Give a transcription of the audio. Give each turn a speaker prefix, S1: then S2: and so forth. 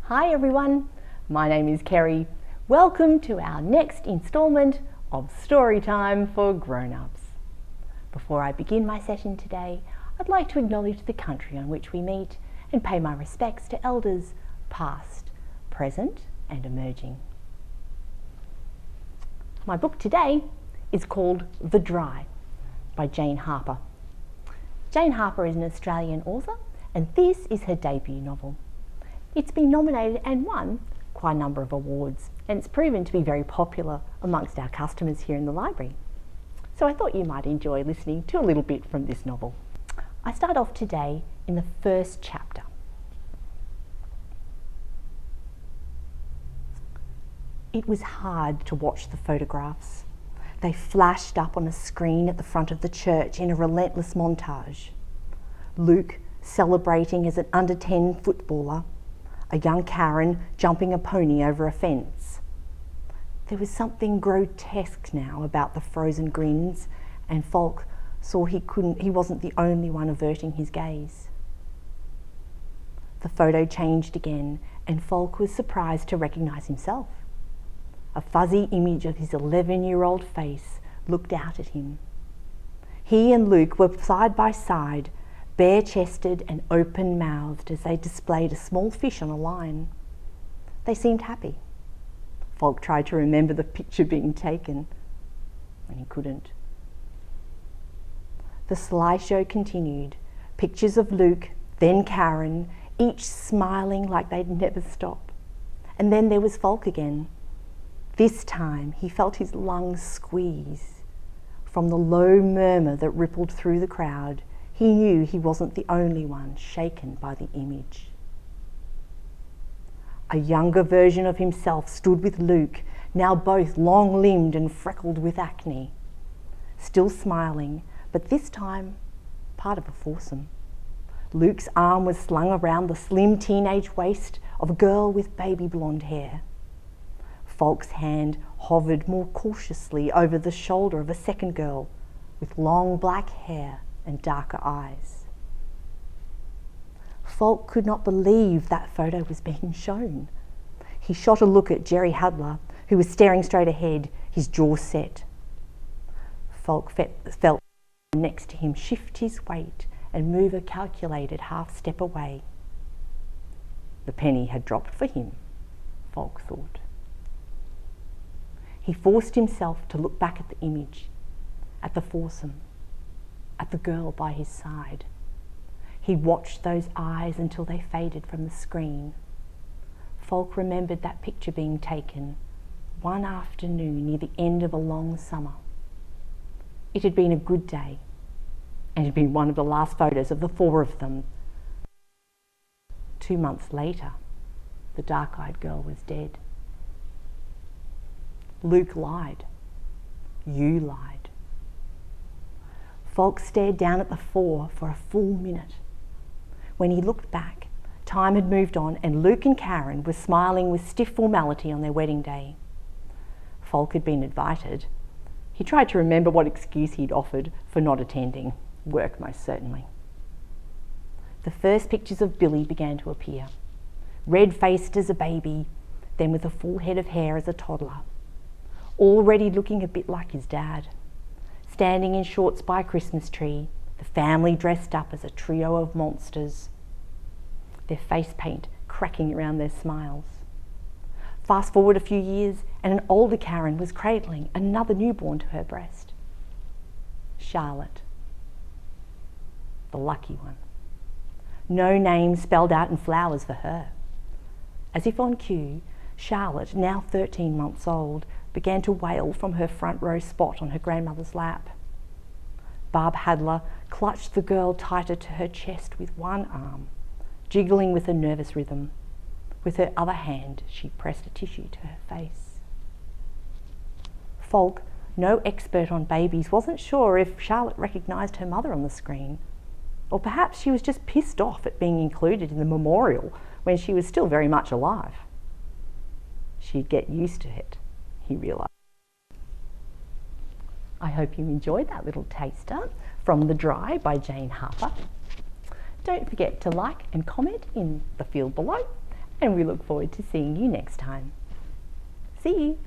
S1: Hi everyone, my name is Kerry. Welcome to our next instalment of Storytime for Grown-Ups. Before I begin my session today, I'd like to acknowledge the country on which we meet and pay my respects to elders past, present and emerging. My book today is called The Dry by Jane Harper. Jane Harper is an Australian author and this is her debut novel. It's been nominated and won quite a number of awards, and it's proven to be very popular amongst our customers here in the library. So I thought you might enjoy listening to a little bit from this novel. I start off today in the first chapter. It was hard to watch the photographs. They flashed up on a screen at the front of the church in a relentless montage. Luke celebrating as an under-10 footballer, a young Karen jumping a pony over a fence. There was something grotesque now about the frozen grins, and Falk saw he wasn't the only one averting his gaze. The photo changed again, and Falk was surprised to recognise himself. A fuzzy image of his 11-year-old face looked out at him. He and Luke were side by side, bare-chested and open-mouthed as they displayed a small fish on a line. They seemed happy. Falk tried to remember the picture being taken, and he couldn't. The slideshow continued. Pictures of Luke, then Karen, each smiling like they'd never stop. And then there was Falk again. This time he felt his lungs squeeze. From the low murmur that rippled through the crowd, he knew he wasn't the only one shaken by the image. A younger version of himself stood with Luke, now both long-limbed and freckled with acne. Still smiling, but this time part of a foursome. Luke's arm was slung around the slim teenage waist of a girl with baby blonde hair. Falk's hand hovered more cautiously over the shoulder of a second girl with long black hair and darker eyes. Falk could not believe that photo was being shown. He shot a look at Jerry Hudler, who was staring straight ahead, his jaw set. Falk felt next to him shift his weight and move a calculated half step away. The penny had dropped for him, Falk thought. He forced himself to look back at the image, at the foursome, at the girl by his side. He watched those eyes until they faded from the screen. Falk remembered that picture being taken one afternoon near the end of a long summer. It had been a good day, and had been one of the last photos of the four of them. 2 months later, the dark-eyed girl was dead. Luke lied. You lied. Falk stared down at the four for a full minute. When he looked back, time had moved on and Luke and Karen were smiling with stiff formality on their wedding day. Falk had been invited. He tried to remember what excuse he'd offered for not attending. Work, most certainly. The first pictures of Billy began to appear. Red-faced as a baby, then with a full head of hair as a toddler. Already looking a bit like his dad. Standing in shorts by a Christmas tree, the family dressed up as a trio of monsters, their face paint cracking around their smiles. Fast forward a few years and an older Karen was cradling another newborn to her breast. Charlotte, the lucky one. No name spelled out in flowers for her. As if on cue, Charlotte, now 13 months old, began to wail from her front row spot on her grandmother's lap. Barb Hadler clutched the girl tighter to her chest with one arm, jiggling with a nervous rhythm. With her other hand, she pressed a tissue to her face. Falk, no expert on babies, wasn't sure if Charlotte recognised her mother on the screen, or perhaps she was just pissed off at being included in the memorial when she was still very much alive. She'd get used to it, he realised. I hope you enjoyed that little taster from The Dry by Jane Harper. Don't forget to like and comment in the field below, and we look forward to seeing you next time. See you.